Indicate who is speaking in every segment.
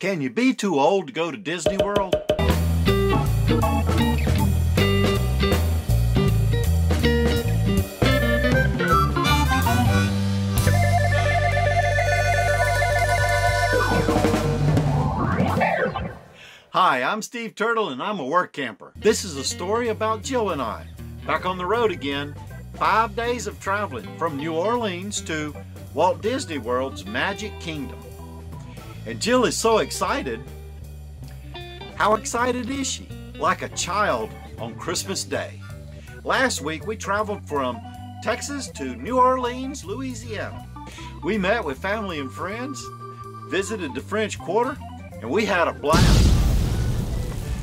Speaker 1: Can you be too old to go to Disney World? Hi, I'm Steve Turtle and I'm a work camper. This is a story about Jill and I. Back on the road again, 5 days of traveling from New Orleans to Walt Disney World's Magic Kingdom. And Jill is so excited. How excited is she? Like a child on Christmas Day. Last week we traveled from Texas to New Orleans, Louisiana. We met with family and friends, visited the French Quarter, and we had a blast.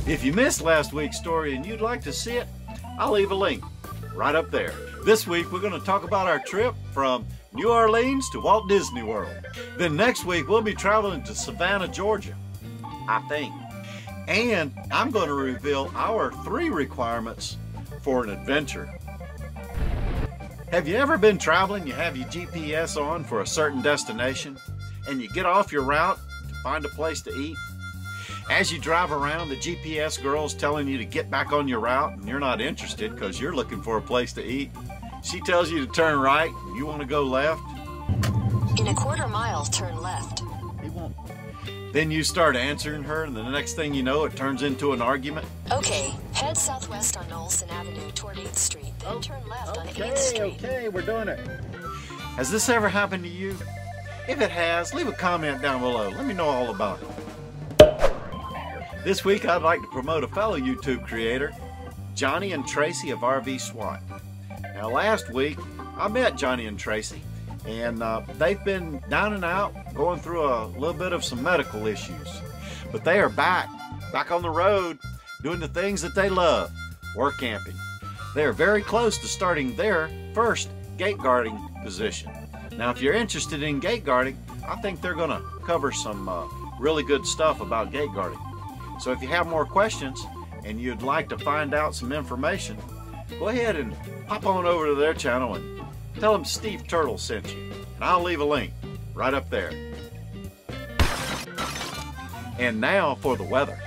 Speaker 1: If you missed last week's story and you'd like to see it, I'll leave a link right up there. This week we're going to talk about our trip from New Orleans to Walt Disney World. Then next week we'll be traveling to Savannah, Georgia, I think. And I'm going to reveal our 3 requirements for an adventure. Have you ever been traveling, you have your GPS on for a certain destination, and you get off your route to find a place to eat? As you drive around, the GPS girl's telling you to get back on your route and you're not interested because you're looking for a place to eat. She tells you to turn right and you want to go left.
Speaker 2: In a quarter mile, turn left.
Speaker 1: He won't. Then you start answering her and the next thing you know, it turns into an argument.
Speaker 2: Okay, head southwest on Olson Avenue toward 8th Street, then turn left on 8th Street.
Speaker 1: Okay, we're doing it. Has this ever happened to you? If it has, leave a comment down below. Let me know all about it. This week I'd like to promote a fellow YouTube creator, Johnny and Tracy of RV SWAT. Now last week I met Johnny and Tracy and they've been down and out going through a little bit of some medical issues. But they are back on the road doing the things that they love, work camping. They are very close to starting their first gate guarding position. Now if you're interested in gate guarding, I think they're going to cover some really good stuff about gate guarding. So if you have more questions and you'd like to find out some information, go ahead and pop on over to their channel and tell them Steve Turtle sent you. And I'll leave a link right up there. And now for the weather.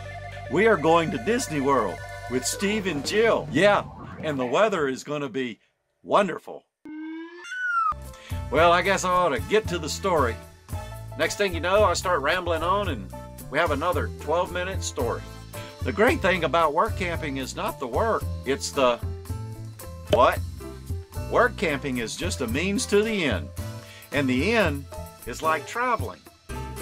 Speaker 1: We are going to Disney World with Steve and Jill. Yeah, and the weather is going to be wonderful. Well, I guess I ought to get to the story. Next thing you know, I start rambling on and we have another 12-minute story. The great thing about work camping is not the work, it's the what? Work camping is just a means to the end. And the end is like traveling,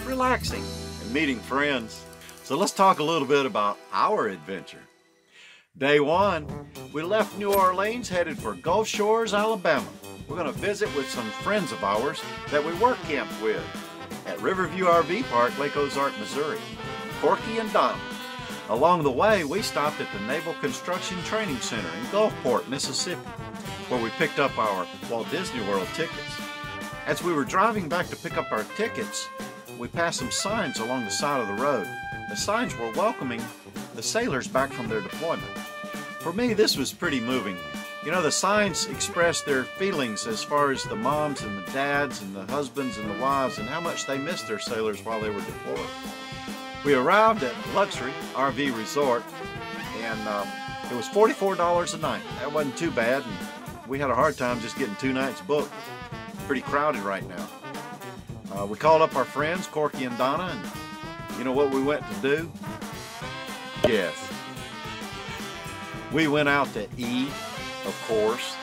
Speaker 1: relaxing, and meeting friends. So let's talk a little bit about our adventure. Day 1, we left New Orleans headed for Gulf Shores, Alabama. We're going to visit with some friends of ours that we work camped with at Riverview RV Park, Lake Ozark, Missouri, Corky and Donna. Along the way, we stopped at the Naval Construction Training Center in Gulfport, Mississippi, where we picked up our Walt Disney World tickets. As we were driving back to pick up our tickets, we passed some signs along the side of the road. The signs were welcoming the sailors back from their deployment. For me, this was pretty moving. You know, the signs expressed their feelings as far as the moms and the dads and the husbands and the wives and how much they missed their sailors while they were deployed. We arrived at Luxury RV Resort and it was $44 a night. That wasn't too bad, and we had a hard time just getting 2 nights booked. Pretty crowded right now. We called up our friends, Corky and Donna, and you know what we went to do? Yes. We went out to eat. Of course,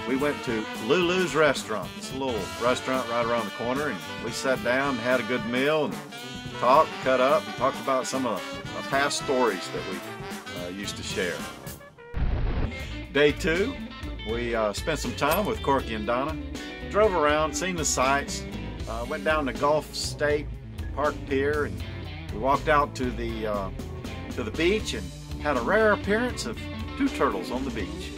Speaker 1: we went to Lulu's restaurant. It's a little restaurant right around the corner, and we sat down and had a good meal and talked, cut up, and talked about some of the past stories that we used to share. Day 2, we spent some time with Corky and Donna, drove around, seen the sights, went down to Gulf State Park Pier, and we walked out to the beach and had a rare appearance of 2 turtles on the beach.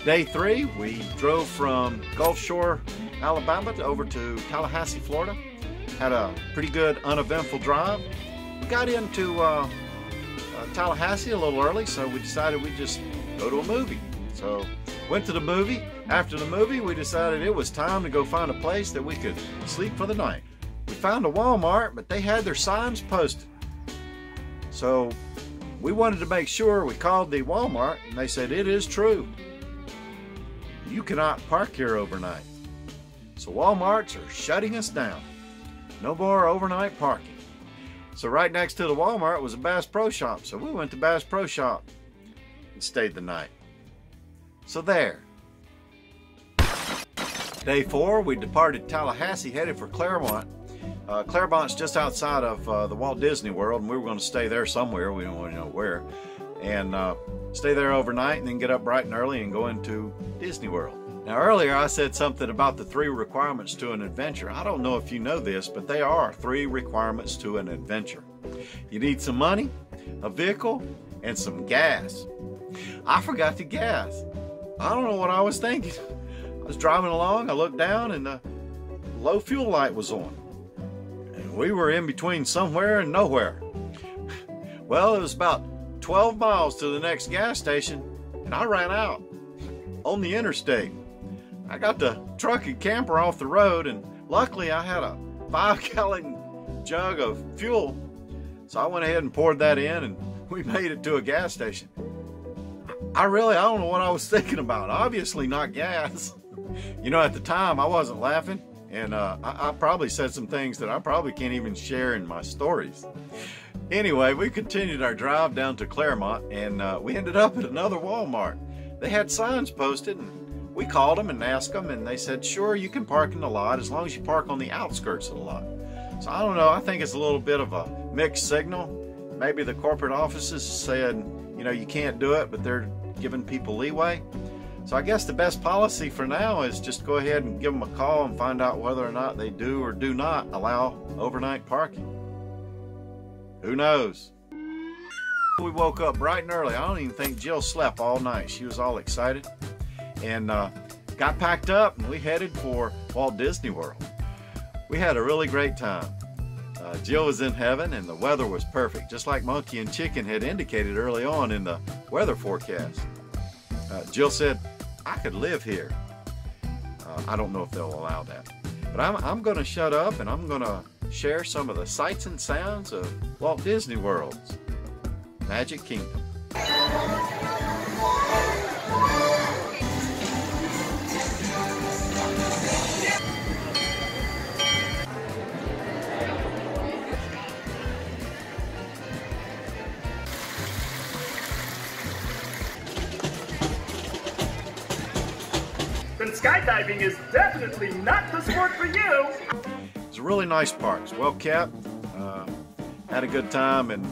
Speaker 1: Day 3, we drove from Gulf Shore, Alabama over to Tallahassee, Florida. Had a pretty good uneventful drive. We got into Tallahassee a little early, so we decided we'd just go to a movie. So went to the movie. After the movie, we decided it was time to go find a place that we could sleep for the night. We found a Walmart, but they had their signs posted. So we wanted to make sure. We called the Walmart and they said it is true. You cannot park here overnight. So Walmarts are shutting us down. No more overnight parking. So right next to the Walmart was a Bass Pro Shop. So we went to Bass Pro Shop and stayed the night. So there. Day 4, we departed Tallahassee, headed for Claremont. Claremont's just outside of the Walt Disney World, and we were going to stay there somewhere. We don't really know where. And stay there overnight and then get up bright and early and go into Disney World. Now earlier I said something about the 3 requirements to an adventure. I don't know if you know this, but they are 3 requirements to an adventure. You need some money, a vehicle, and some gas. I forgot the gas. I don't know what I was thinking. I was driving along, I looked down and the low fuel light was on. And we were in between somewhere and nowhere. Well, it was about 12 miles to the next gas station and I ran out on the interstate. I got the truck and camper off the road, and luckily I had a 5-gallon jug of fuel. So I went ahead and poured that in and we made it to a gas station. I don't know what I was thinking about. Obviously not gas. You know, at the time I wasn't laughing, and I probably said some things that I probably can't even share in my stories. Anyway, we continued our drive down to Claremont, and we ended up at another Walmart. They had signs posted, and we called them and asked them, and they said, sure, you can park in the lot as long as you park on the outskirts of the lot. So I don't know, I think it's a little bit of a mixed signal. Maybe the corporate offices said, you know, you can't do it, but they're giving people leeway. So I guess the best policy for now is just go ahead and give them a call and find out whether or not they do or do not allow overnight parking. Who knows? We woke up bright and early. I don't even think Jill slept all night. She was all excited. And got packed up and we headed for Walt Disney World. We had a really great time. Jill was in heaven and the weather was perfect, just like Monkey and Chicken had indicated early on in the weather forecast. Jill said, I could live here. I don't know if they'll allow that. But I'm going to shut up and I'm going to share some of the sights and sounds of Walt Disney World's Magic Kingdom.
Speaker 3: Then skydiving is definitely not the sport for you.
Speaker 1: It's a really nice park. It's well kept. Had a good time and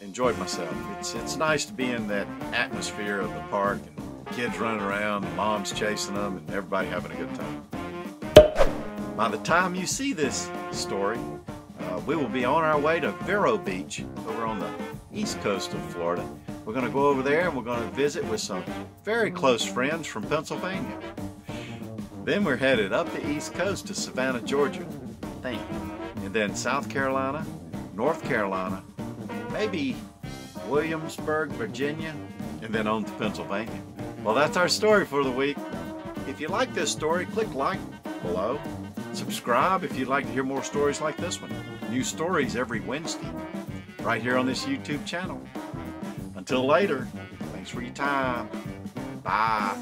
Speaker 1: enjoyed myself. It's nice to be in that atmosphere of the park and kids running around, and moms chasing them, and everybody having a good time. By the time you see this story, we will be on our way to Vero Beach over on the east coast of Florida. We're going to go over there and we're going to visit with some very close friends from Pennsylvania. Then we're headed up the east coast to Savannah, Georgia, and then South Carolina, North Carolina, maybe Williamsburg, Virginia, and then on to Pennsylvania. Well, that's our story for the week. If you like this story, click like below. Subscribe if you'd like to hear more stories like this one. New stories every Wednesday, right here on this YouTube channel. Until later, thanks for your time. Bye.